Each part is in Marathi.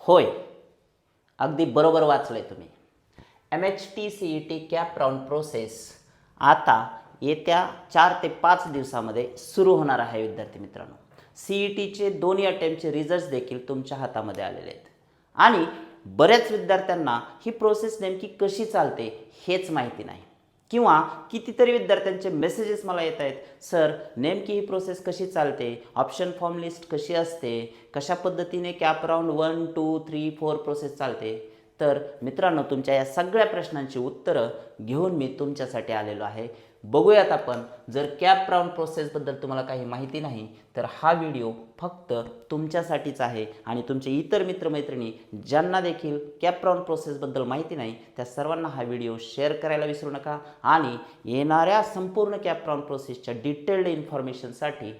होय, अगदी बरोबर वाचलंय तुम्ही. MHT CET cap round process आता येत्या 4 ते 5 दिवसामध्ये सुरू होणार आहे विद्यार्थी मित्रांनो. CETचे दोन्ही अटेम्प्टचे रिझल्ट्स देखील तुमच्या हातामध्ये आलेले आहेत आणि बऱ्याच विद्यार्थ्यांना ही प्रोसेस नेमकी कशी चालते हेच माहिती नाही किंवा कितीतरी विद्यार्थ्यांचे मेसेजेस मला येत आहेत, सर नेमकी ही प्रोसेस कशी चालते, ऑप्शन फॉर्म लिस्ट कशी असते, कशा पद्धतीने कॅप राऊंड 1, 2, 3, 4 प्रोसेस चालते. तर मित्रांनो, तुमच्या या सगळ्या प्रश्नांची उत्तरं घेऊन मी तुमच्यासाठी आलेलो आहे. बघूयात आपण. जर कॅप राऊंड प्रोसेसबद्दल तुम्हाला काही माहिती नाही तर हा व्हिडिओ फक्त तुमच्यासाठीच आहे आणि तुमचे इतर मित्रमैत्रिणी ज्यांना देखील कॅप राऊंड प्रोसेसबद्दल माहिती नाही त्या सर्वांना हा व्हिडिओ शेअर करायला विसरू नका आणि येणाऱ्या संपूर्ण कॅप राऊंड प्रोसेसच्या डिटेल्ड इन्फॉर्मेशनसाठी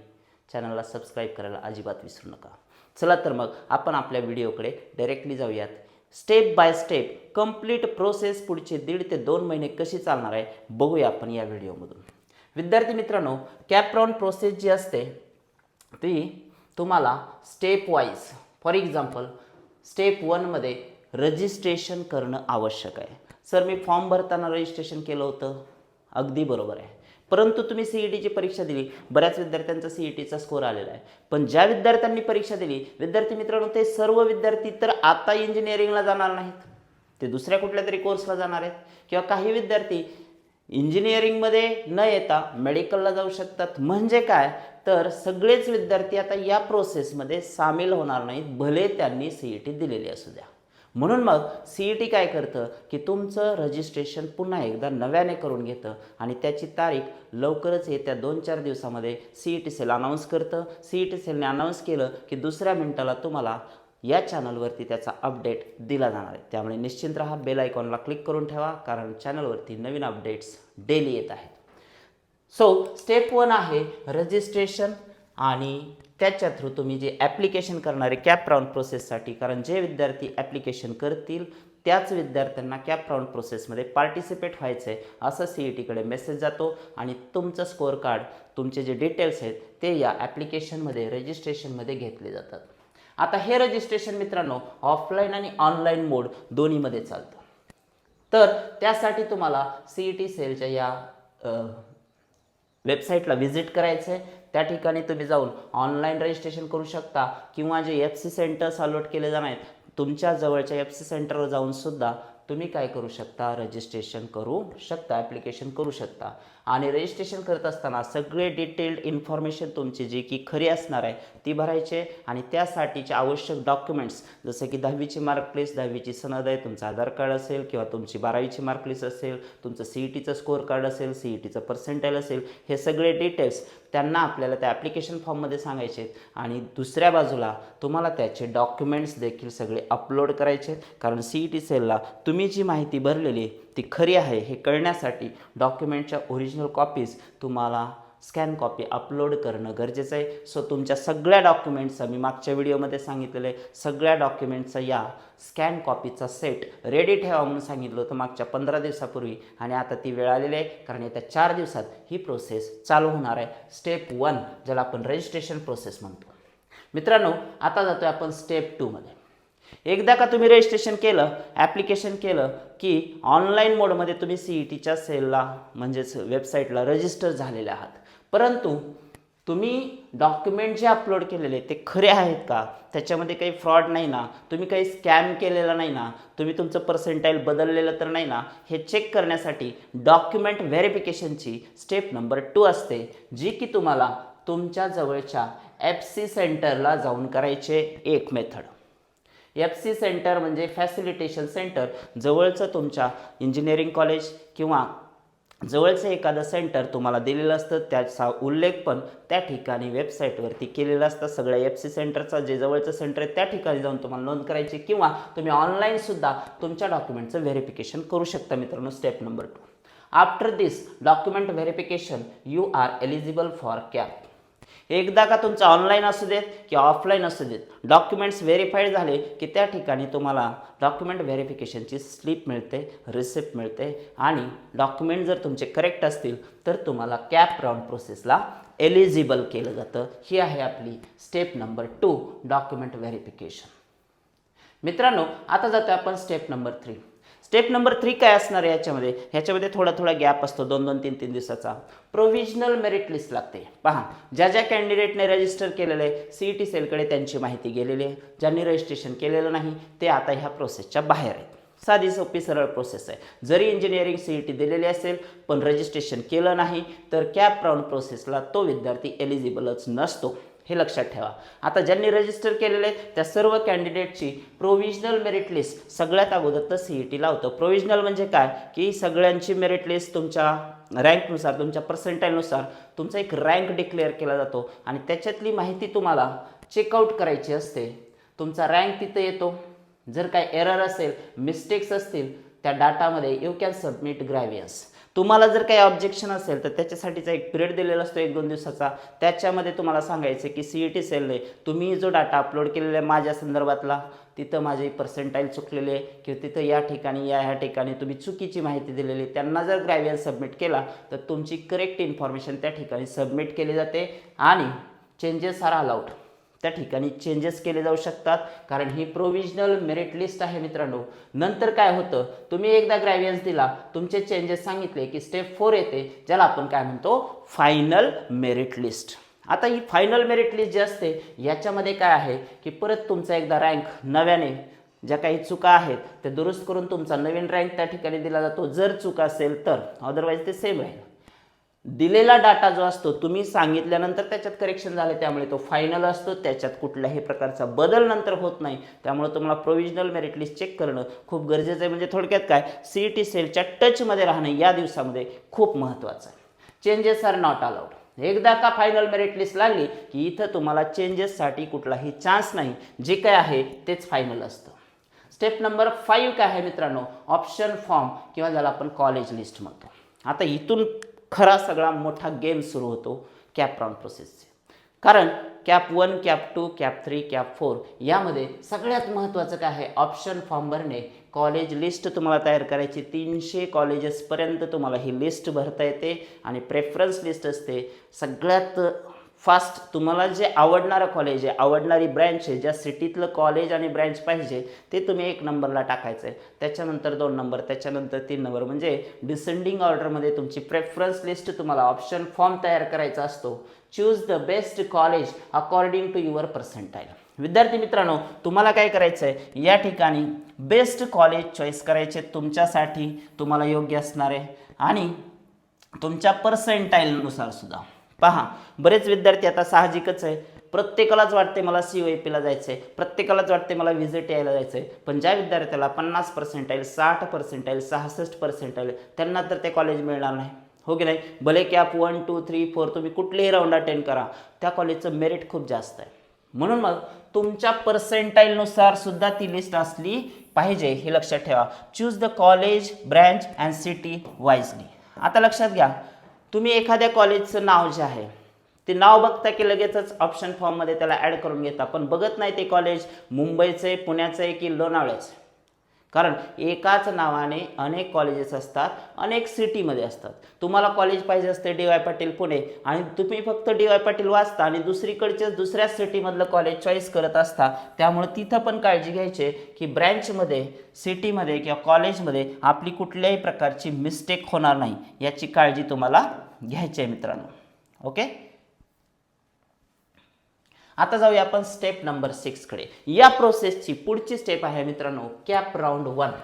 चॅनलला सबस्क्राईब करायला अजिबात विसरू नका. चला तर मग आपण आपल्या व्हिडिओकडे डायरेक्टली जाऊयात. Step by step complete process पुढचे 1.5 ते 2 महिने कशी चालणार आहे बघूया आपण या व्हिडिओमधून. विद्यार्थी मित्रांनो, कॅप राऊंड प्रोसेस जी असते ती तुम्हाला step wise, for example step 1 मध्ये रजिस्ट्रेशन करणं आवश्यक आहे. सर मी फॉर्म भरताना रजिस्ट्रेशन केलं होतं, अगदी बरोबर आहे. परंतु तुम्ही CETची परीक्षा दिली, बऱ्याच विद्यार्थ्यांचा CETचा स्कोअर आलेला आहे. पण ज्या विद्यार्थ्यांनी परीक्षा दिली विद्यार्थी मित्रांनो, ते सर्व विद्यार्थी तर आता इंजिनिअरिंगला जाणार नाहीत, ते दुसऱ्या कुठल्या तरी कोर्सला जाणार आहेत किंवा काही विद्यार्थी इंजिनिअरिंगमध्ये न येता मेडिकलला जाऊ शकतात. म्हणजे काय तर सगळेच विद्यार्थी आता या प्रोसेसमध्ये सामील होणार नाहीत, भले त्यांनी CET दिलेली असू द्या. म्हणून मग CET काय करतं की तुमचं रजिस्ट्रेशन पुन्हा एकदा नव्याने करून घेतं आणि त्याची तारीख लवकरच येत्या 2-4 दिवसामध्ये CET सेल अनाऊन्स करतं. CET सेलने अनाऊन्स केलं की दुसऱ्या मिनिटाला तुम्हाला या चॅनलवरती त्याचा अपडेट दिला जाणार आहे. त्यामुळे निश्चिंत राहा, बेल आयकॉनला क्लिक करून ठेवा, कारण चॅनलवरती नवीन अपडेट्स डेली येत आहेत. सो स्टेप 1 आहे रजिस्ट्रेशन आणि त्याच्या थ्रू तुम्ही जे ॲप्लिकेशन करणार आहे कॅप राऊंड प्रोसेससाठी, कारण जे विद्यार्थी ॲप्लिकेशन करतील त्याच विद्यार्थ्यांना कॅप राऊंड प्रोसेसमध्ये पार्टिसिपेट व्हायचं आहे असं CETकडे मेसेज जातो आणि तुमचं स्कोअर कार्ड, तुमचे जे डिटेल्स आहेत ते या ॲप्लिकेशनमध्ये रजिस्ट्रेशनमध्ये घेतले जातात. आता हे रजिस्ट्रेशन मित्रांनो ऑफलाईन आणि ऑनलाईन मोड दोन्हीमध्ये चालतं. तर त्यासाठी तुम्हाला CET सेलच्या या वेबसाईटला व्हिजिट करायचं आहे. त्या ठिकाणी तुम्ही जाऊन ऑनलाईन रजिस्ट्रेशन करू शकता किंवा जे FC सेंटर्स अलॉट केले जाणार आहेत तुमच्या जवळच्या FC सेंटरवर जाऊन सुद्धा तुम्ही काय करू शकता, रजिस्ट्रेशन करू शकता, ॲप्लिकेशन करू शकता. आणि रजिस्ट्रेशन करत असताना सगळे डिटेल्ड इन्फॉर्मेशन तुमची जी की खरी असणार आहे ती भरायचे आणि त्यासाठीचे आवश्यक डॉक्युमेंट्स जसं की 10वीची मार्कलिस्ट, 10वीची सनद आहे, तुमचं आधार कार्ड असेल किंवा तुमची 12वीची मार्कलिस्ट असेल, तुमचं CETचं स्कोअर कार्ड असेल, CETचं पर्सेंटाईल असेल, हे सगळे डिटेल्स त्यांना आपल्याला त्या ॲप्लिकेशन फॉर्ममध्ये सांगायचे आहेत आणि दुसऱ्या बाजूला तुम्हाला त्याचे डॉक्युमेंट्स देखील सगळे अपलोड करायचे आहेत. कारण CET सेलला तुम्ही जी माहिती भरलेली ती खरी आहे हे कळण्यासाठी डॉक्युमेंटच्या ओरिजिनल कॉपीज तुम्हाला स्कॅन कॉपी अपलोड करणं गरजेचं आहे. सो तुमच्या सगळ्या डॉक्युमेंट्सचा मी मागच्या व्हिडिओमध्ये सांगितलेलं आहे, सगळ्या डॉक्युमेंटचा या स्कॅन कॉपीचा सेट रेडी ठेवा म्हणून सांगितलं होतं मागच्या 15 दिवसापूर्वी आणि आता ती वेळ आलेली आहे, कारण येत्या 4 दिवसात ही प्रोसेस चालू होणार आहे. स्टेप 1 ज्याला आपण रजिस्ट्रेशन प्रोसेस म्हणतो. मित्रांनो, आता जातोय आपण स्टेप 2 मध्ये. एकदा का तुम्ही रजिस्ट्रेशन केलं, ॲप्लिकेशन केलं की ऑनलाईन मोडमध्ये तुम्ही CETच्या सेलला म्हणजेच वेबसाईटला रजिस्टर झालेले आहात. परंतु तुम्ही डॉक्युमेंट जे अपलोड केलेले ते खरे आहेत का, त्याच्यामध्ये काही फ्रॉड नाही ना, तुम्ही काही स्कॅम केलेला नाही ना, तुम्ही तुमचं पर्सेंटाईल बदललेलं तर नाही ना, हे चेक करण्यासाठी डॉक्युमेंट व्हेरिफिकेशनची स्टेप नंबर 2 असते, जी की तुम्हाला तुमच्या जवळच्या FC सेंटरला जाऊन करायचे एक मेथड. FC सेंटर म्हणजे फॅसिलिटेशन सेंटर. जवळचं तुमच्या इंजिनिअरिंग कॉलेज किंवा जवळचं एखादं सेंटर तुम्हाला दिलेलं असतं, त्याचा उल्लेख पण त्या ठिकाणी वेबसाईटवरती केलेला असतं. सगळ्या FC सेंटरचा जे जवळचं सेंटर आहे त्या ठिकाणी जाऊन तुम्हाला नोंद करायची किंवा तुम्ही ऑनलाईनसुद्धा तुमच्या डॉक्युमेंटचं व्हेरिफिकेशन करू शकता. मित्रांनो, step number 2. After this document verification you are eligible for CAP. एकदा का तुमचं ऑनलाईन असू देत किंवा ऑफलाईन असू देत, डॉक्युमेंट्स व्हेरीफाईड झाले की त्या ठिकाणी तुम्हाला डॉक्युमेंट व्हेरिफिकेशनची स्लिप मिळते, रिसिप्ट मिळते आणि डॉक्युमेंट जर तुमचे करेक्ट असतील तर तुम्हाला कॅप राऊंड प्रोसेसला एलिजिबल केलं जातं. ही आहे आपली स्टेप नंबर 2, डॉक्युमेंट व्हेरिफिकेशन. मित्रांनो आता जातो आपण स्टेप नंबर 3. स्टेप नंबर 3 काय असणार आहे ह्याच्यामध्ये थोडा गॅप असतो 2-2 3-3 दिवसाचा. प्रोव्हिजनल मेरिट लिस्ट लागते. पहा ज्या कॅन्डिडेटने रजिस्टर केलेलं आहे CET सेलकडे त्यांची माहिती गेलेली आहे. ज्यांनी रजिस्ट्रेशन केलेलं नाही ते आता ह्या प्रोसेसच्या बाहेर आहेत. साधी सोपी सरळ प्रोसेस आहे. जरी इंजिनिअरिंग CET दिलेली असेल पण रजिस्ट्रेशन केलं नाही तर कॅप राऊंड प्रोसेसला तो विद्यार्थी एलिजिबलच नसतो, हे लक्षात ठेवा. आता ज्यांनी रजिस्टर केलेले त्या सर्व कॅन्डिडेटची प्रोव्हिजनल मेरिट लिस्ट सगळ्यात अगोदर तर CET लावतो. प्रोव्हिजनल म्हणजे काय की सगळ्यांची मेरिट लिस्ट तुमच्या रँकनुसार तुमच्या पर्सेंटाईलनुसार तुमचा एक रँक डिक्लेअर केला जातो आणि त्याच्यातली माहिती तुम्हाला चेकआउट करायची असते. तुमचा रँक तिथे येतो. जर काय एरर असेल मिस्टेक्स असतील त्या डाटामध्ये यू कॅन सबमिट ग्रॅव्हियन्स. तुम्हाला जर काही ऑब्जेक्शन असेल तर त्याच्यासाठीचा एक पिरियड दिलेला असतो 1-2 दिवसाचा. त्याच्यामध्ये तुम्हाला सांगायचं की CET सेलने तुम्ही जो डाटा अपलोड केलेला आहे माझ्या संदर्भातला तिथं माझी पर्सेंटाईल चुकलेली आहे किंवा तिथं या ठिकाणी ह्या ठिकाणी तुम्ही चुकीची माहिती दिलेली, त्यांना जर ग्रॅव्हियन्स सबमिट केला तर तुमची करेक्ट इन्फॉर्मेशन त्या ठिकाणी सबमिट केली जाते आणि चेंजेस आर अलाउड. त्या ठिकाणी चेंजेस केले जाऊ शकतात कारण ही प्रोव्हिजनल मेरिट लिस्ट आहे मित्रांनो. नंतर काय होतं तुम्ही एकदा ग्रॅव्हियन्स दिला तुमचे चेंजेस सांगितले की स्टेप 4 येते ज्याला आपण काय म्हणतो फायनल मेरिट लिस्ट. आता ही फायनल मेरिट लिस्ट जी असते याच्यामध्ये काय आहे की परत तुमचा एकदा रँक नव्याने ज्या काही चुका आहेत ते दुरुस्त करून तुमचा नवीन रँक त्या ठिकाणी दिला जातो जर चुका असेल तर, अदरवाईज ते सेम राहील. दिलेला डाटा जो असतो तुम्ही सांगितल्यानंतर त्याच्यात करेक्शन झाले त्यामुळे तो फायनल असतो. त्याच्यात कुठल्याही प्रकारचा बदल नंतर होत नाही. त्यामुळे तुम्हाला प्रोव्हिजनल मेरिट लिस्ट चेक करणं खूप गरजेचं आहे. म्हणजे थोडक्यात काय CET सेलच्या टचमध्ये राहणं या दिवसामध्ये खूप महत्त्वाचं आहे. Changes are not allowed. एकदा का फायनल मेरिट लिस्ट लागली की इथं तुम्हाला चेंजेससाठी कुठलाही चान्स नाही. जे काय आहे तेच फायनल असतं. स्टेप नंबर 5 काय आहे मित्रांनो ऑप्शन फॉर्म किंवा ज्याला आपण कॉलेज लिस्ट म्हणतो. आता इथून खरा सगळा मोठा गेम सुरू होतो कॅप राऊंड प्रोसेसचे. कारण कॅप 1, कॅप 2, कॅप 3, कॅप 4 यामध्ये सगळ्यात महत्त्वाचं काय आहे ऑप्शन फॉर्म भरणे. कॉलेज लिस्ट तुम्हाला तयार करायची. 300 कॉलेजेसपर्यंत तुम्हाला ही लिस्ट भरता येते आणि प्रेफरन्स लिस्ट असते. सगळ्यात फास्ट तुम्हाला जे आवडणारं कॉलेज आहे आवडणारी ब्रँच आहे ज्या सिटीतलं कॉलेज आणि ब्रँच पाहिजे ते तुम्ही 1 नंबरला टाकायचं आहे. त्याच्यानंतर 2 नंबर त्याच्यानंतर 3 नंबर म्हणजे डिसेंडिंग ऑर्डरमध्ये तुमची प्रेफरन्स लिस्ट तुम्हाला ऑप्शन फॉर्म तयार करायचा असतो. Choose the best college according to your percentile. विद्यार्थी मित्रांनो तुम्हाला काय करायचं आहे या ठिकाणी बेस्ट कॉलेज चॉईस करायचे तुमच्यासाठी तुम्हाला योग्य असणार आहे आणि तुमच्या पर्सेंटाईलनुसार सुद्धा. पहा बरेच विद्यार्थी आता साहजिकच आहे प्रत्येकालाच वाटते मला COAPला जायचं आहे, प्रत्येकालाच वाटते मला VJTIला जायचं आहे. पण ज्या विद्यार्थ्याला 50 पर्सेंटाईल 60 पर्सेंटाईल 66 पर्सेंटाईल त्यांना तर ते कॉलेज मिळणार नाही, हो की नाही. भले कॅप 1, 2, 3, 4 तुम्ही कुठलेही राऊंड अटेंड करा त्या कॉलेजचं मेरिट खूप जास्त आहे. म्हणून मग तुमच्या पर्सेंटाईलनुसार सुद्धा ती लिस्ट असली पाहिजे हे लक्षात ठेवा. Choose the college branch and city wisely. आता लक्षात घ्या तुम्ही एखाद्या कॉलेजचं नाव जे आहे ते नाव बघता की लगेचच ऑप्शन फॉर्ममध्ये त्याला ॲड करून घेता पण बघत नाही ते कॉलेज मुंबईचं आहे पुण्याचं आहे की लोणावळ्याचं आहे. कारण एकाच नावाने अनेक कॉलेजेस असतात अनेक सिटीमध्ये असतात. तुम्हाला कॉलेज पाहिजे असते DY पाटील पुणे आणि तुम्ही फक्त DY पाटील वाचता आणि दुसरीकडच्याच दुसऱ्या सिटीमधलं कॉलेज चॉईस करत असता. त्यामुळे तिथं पण काळजी घ्यायची की ब्रँचमध्ये सिटीमध्ये किंवा कॉलेजमध्ये आपली कुठल्याही प्रकारची मिस्टेक होणार नाही याची काळजी तुम्हाला घ्यायची आहे मित्रांनो. ओके आता जाऊया आपण स्टेप नंबर 6 कडे. या प्रोसेसची पुढची स्टेप आहे मित्रांनो कॅप राऊंड 1.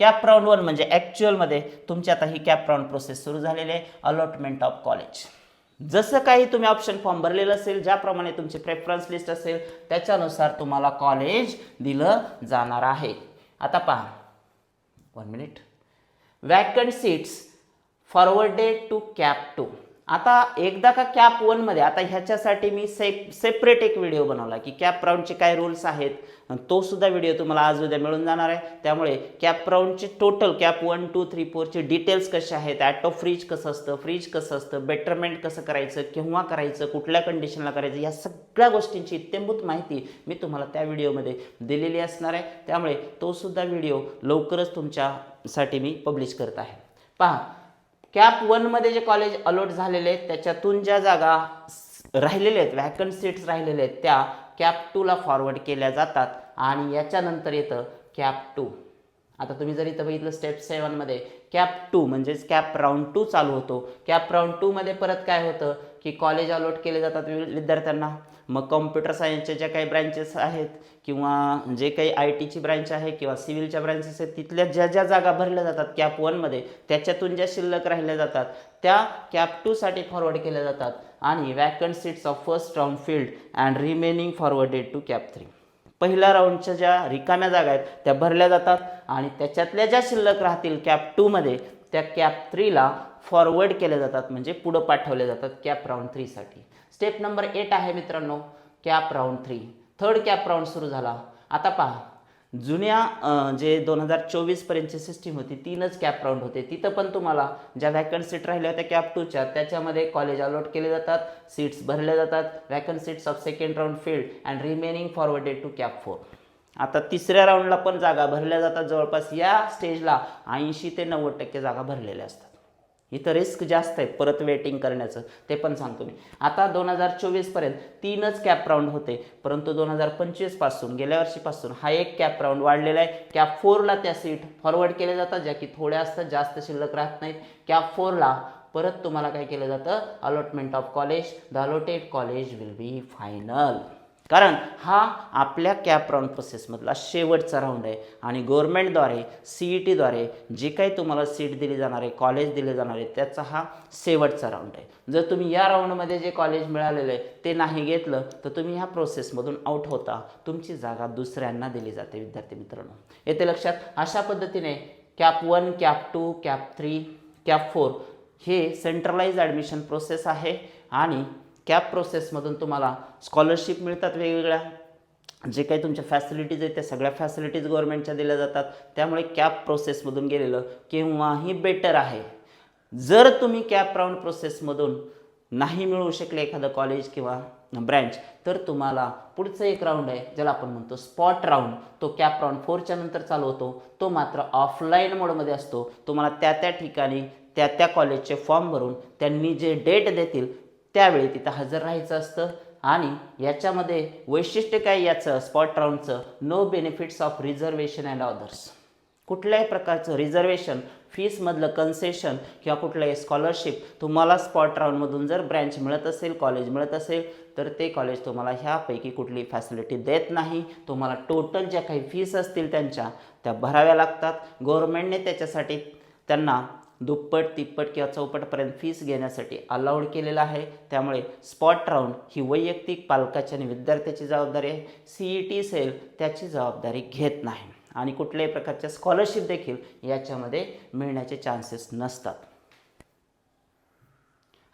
कॅप राऊंड 1 म्हणजे ॲक्च्युअलमध्ये तुमची आता ही कॅप राऊंड प्रोसेस सुरू झालेली आहे. Allotment of college. जसं काही तुम्ही ऑप्शन फॉर्म भरलेलं असेल ज्याप्रमाणे तुमची प्रेफरन्स लिस्ट असेल त्याच्यानुसार तुम्हाला कॉलेज दिलं जाणार आहे. आता पहा 1 minute. Vacant seats forwarded to CAP 2. आता एकदा का कॅप 1 मध्ये आता ह्याच्यासाठी मी सेपरेट एक व्हिडिओ बनवला की कॅप राऊंडचे काय रूल्स आहेत तो सुद्धा व्हिडिओ तुम्हाला आज उद्या मिळून जाणार आहे. त्यामुळे कॅप राऊंडचे टोटल कॅप 1, 2, 3, 4 चे डिटेल्स कसे आहेत, ॲटो फ्रीज कसं असतं, फ्रीज कसं असतं, बेटरमेंट कसं करायचं, केव्हा करायचं, कुठल्या कंडिशनला करायचं, या सगळ्या गोष्टींची इत्थंभूत माहिती मी तुम्हाला त्या व्हिडिओमध्ये दिलेली असणार आहे. त्यामुळे तो सुद्धा व्हिडिओ लवकरच तुमच्यासाठी मी पब्लिश करत आहे. पहा कॅप 1 मध्ये जे कॉलेज अलॉट झालेले आहेत त्याच्यातून ज्या जागा राहिलेल्या आहेत वॅकंट सीट्स राहिलेल्या आहेत त्या कॅप 2 ला फॉरवर्ड केल्या जातात आणि याच्यानंतर येतं कॅप 2. आता तुम्ही जर इथं बघितलं स्टेप 7मध्ये कॅप 2 म्हणजेच कॅप राऊंड 2 चालू होतो. कॅप राऊंड 2 मध्ये परत काय होतं की कॉलेज अलॉट केले जातात विद्यार्थ्यांना. मग कॉम्प्युटर सायन्सचे ज्या काही ब्रँचेस आहेत किंवा जे काही IT ची ब्रँच आहे किंवा सिव्हिलच्या ब्रँचेस आहेत तिथल्या ज्या ज्या जागा भरल्या जातात कॅप 1मध्ये त्याच्यातून ज्या शिल्लक राहिल्या जातात त्या कॅप 2साठी फॉरवर्ड केल्या जातात आणि vacant seats of first round filled and remaining forwarded to CAP 3. पहिल्या राऊंडच्या ज्या रिकाम्या जागा आहेत त्या भरल्या जातात आणि त्याच्यातल्या ज्या शिल्लक राहतील कॅप 2मध्ये त्या कॅप 3ला फॉरवर्ड केल्या जातात म्हणजे पुढं पाठवले जातात कॅप राऊंड 3साठी. स्टेप नंबर 8 आहे मित्रांनो cap round 3. Third cap round सुरू झाला. आता पहा जुन्या जे 2024 पर्यंतची सिस्टीम होती 3च कॅप राऊंड होते. तिथं पण तुम्हाला ज्या वॅकंट सीट राहिल्या होत्या कॅप 2च्या त्याच्यामध्ये कॉलेज अलॉट केले जातात, सीट्स भरल्या जातात, vacant seats of second round filled and remaining forwarded to CAP 4. आता तिसऱ्या राऊंडला पण जागा भरल्या जातात. जवळपास या स्टेजला 80 ते 90% जागा भरलेल्या असतात. इथं रिस्क जास्त आहे परत वेटिंग करण्याचं ते पण सांगतो मी. आता 2024 पर्यंत 3च कॅप राऊंड होते परंतु 2025 पासून गेल्या वर्षीपासून हा एक कॅप राऊंड वाढलेला आहे. कॅप 4ला त्या सीट फॉरवर्ड केल्या जातात ज्या की थोड्या असतात जास्त शिल्लक राहत नाहीत. कॅप 4ला परत तुम्हाला काय केलं जातं allotment of college. The allotted college will be final. कारण हा आपल्या कॅप राऊंड प्रोसेसमधला शेवटचा राऊंड आहे आणि गव्हर्नमेंटद्वारे CETद्वारे जे काही तुम्हाला सीट दिली जाणार आहे कॉलेज दिले जाणार आहे त्याचा हा शेवटचा राऊंड आहे. जर तुम्ही या राऊंडमध्ये जे कॉलेज मिळालेलं आहे ते नाही घेतलं तर तुम्ही ह्या प्रोसेसमधून आउट होता. तुमची जागा दुसऱ्यांना दिली जाते विद्यार्थी मित्रांनो. येते लक्षात. अशा पद्धतीने कॅप 1, कॅप 2, कॅप 3, कॅप 4 हे सेंट्रलाइज ॲडमिशन प्रोसेस आहे आणि कॅप प्रोसेसमधून तुम्हाला स्कॉलरशिप मिळतात वेगवेगळ्या. जे काही तुमच्या फॅसिलिटीज आहेत त्या सगळ्या फॅसिलिटीज गव्हर्नमेंटच्या दिल्या जातात. त्यामुळे कॅप प्रोसेसमधून गेलेलं केव्हाही बेटर आहे. जर तुम्ही कॅप राऊंड प्रोसेसमधून नाही मिळू शकले एखादं कॉलेज किंवा ब्रँच तर तुम्हाला पुढचं एक राऊंड आहे ज्याला आपण म्हणतो स्पॉट राऊंड. तो कॅप राऊंड 4च्या नंतर चालू होतो. तो मात्र ऑफलाईन मोडमध्ये असतो. तुम्हाला त्या ठिकाणी त्या कॉलेजचे फॉर्म भरून त्यांनी जे डेट देतील त्यावेळी तिथं हजर राहायचं असतं. आणि याच्यामध्ये वैशिष्ट्य काय याचं स्पॉट राऊंडचं no benefits of reservation and others. कुठल्याही प्रकारचं रिझर्वेशन फीसमधलं कन्सेशन किंवा कुठलंही स्कॉलरशिप तुम्हाला स्पॉट राऊंडमधून जर ब्रँच मिळत असेल कॉलेज मिळत असेल तर ते कॉलेज तुम्हाला ह्यापैकी कुठली फॅसिलिटी देत नाही. तुम्हाला टोटल ज्या काही फीस असतील त्या भराव्या लागतात. गव्हर्नमेंटने त्याच्यासाठी त्यांना दुप्पट तिप्पट किंवा चौपटपर्यंत फीस घेण्यासाठी अलाउड केलेलं आहे. त्यामुळे स्पॉट राऊंड ही वैयक्तिक पालकाची आणि विद्यार्थ्याची जबाबदारी आहे. CET सेल त्याची जबाबदारी घेत नाही आणि कुठल्याही प्रकारच्या स्कॉलरशिप देखील याच्यामध्ये मिळण्याचे चान्सेस नसतात.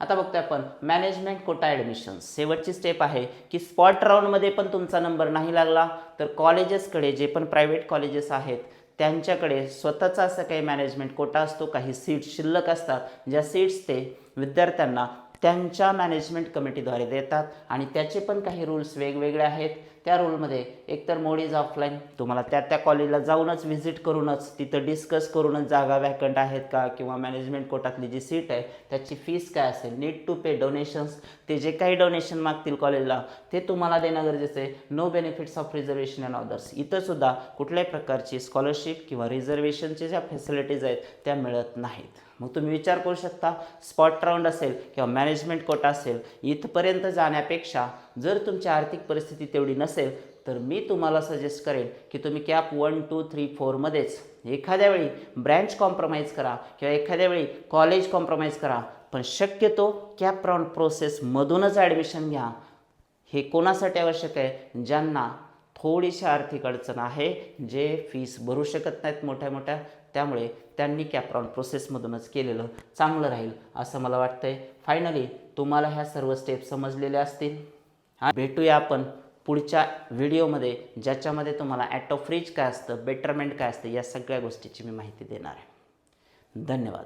आता बघतोय आपण मॅनेजमेंट कोटा ॲडमिशन्स. शेवटची स्टेप आहे की स्पॉट राऊंडमध्ये पण तुमचा नंबर नाही लागला तर कॉलेजेसकडे जे पण प्रायव्हेट कॉलेजेस आहेत त्यांच्याकडे स्वतःचा असं काही मॅनेजमेंट कोटा असतो. काही सीट्स शिल्लक असतात ज्या सीट्स ते विद्यार्थ्यांना त्यांच्या मॅनेजमेंट कमिटीद्वारे देतात आणि त्याचे पण काही रूल्स वेगवेगळे आहेत. त्या रूलमध्ये एकतर मोड इज ऑफलाईन. तुम्हाला त्या कॉलेजला जाऊनच व्हिजिट करूनच तिथं डिस्कस करूनच जागा वॅकंट आहेत का किंवा मॅनेजमेंट कोटातली जी सीट आहे त्याची फीस काय असेल. Need to pay donations. ते जे काही डोनेशन मागतील कॉलेजला ते तुम्हाला देणं गरजेचं आहे. No benefits of reservation and others. इथं सुद्धा कुठल्याही प्रकारची स्कॉलरशिप किंवा रिझर्वेशनच्या ज्या फॅसिलिटीज आहेत त्या मिळत नाहीत. मग तुम्ही विचार करू शकता स्पॉट राऊंड असेल किंवा मॅनेजमेंट कोटा असेल इथपर्यंत जाण्यापेक्षा जर तुमची आर्थिक परिस्थिती तेवढी नसेल तर मी तुम्हाला सजेस्ट करेन की तुम्ही कॅप 1, 2, 3, 4मध्येच एखाद्या वेळी ब्रँच कॉम्प्रोमाइज करा किंवा एखाद्या वेळी कॉलेज कॉम्प्रोमाइज करा पण शक्यतो कॅप राऊंड प्रोसेसमधूनच ॲडमिशन घ्या. हे कोणासाठी आवश्यक आहे? ज्यांना थोडीशी आर्थिक अडचण आहे, जे फीस भरू शकत नाहीत मोठ्या त्यामुळे त्यांनी कॅप राऊंड प्रोसेसमधूनच केलेलं चांगलं राहील असं मला वाटतंय. फायनली तुम्हाला ह्या सर्व स्टेप समजलेल्या असतील. भेटूया आपण पुढच्या व्हिडिओमध्ये ज्याच्यामध्ये तुम्हाला ॲट ऑफ रिच काय असतं बेटरमेंट काय असतं या सगळ्या गोष्टीची मी माहिती देणार आहे. धन्यवाद.